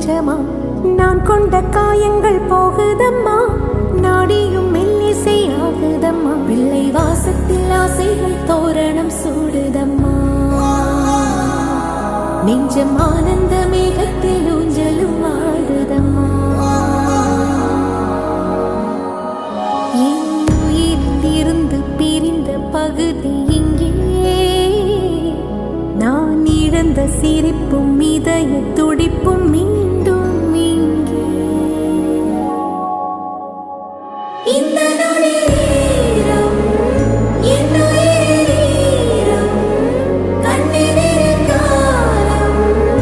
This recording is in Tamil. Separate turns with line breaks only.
நிஜமா நான் கொண்ட காயங்கள் போகுதம்மா நாடியும் மெல்லிசை ஆகுதம்மா பிள்ளை வாசத்தில் ஆசைகள் தோரணம் சூடுதம்மா நெஞ்சம் ஆனந்த மேகத்தில் ஊஞ்சலும் ஆடுதம்மா என் உயிரிலிருந்து பிரிந்த பகுதி இங்கே நான் இழந்த சிரிப்பும் இதயத்துடன்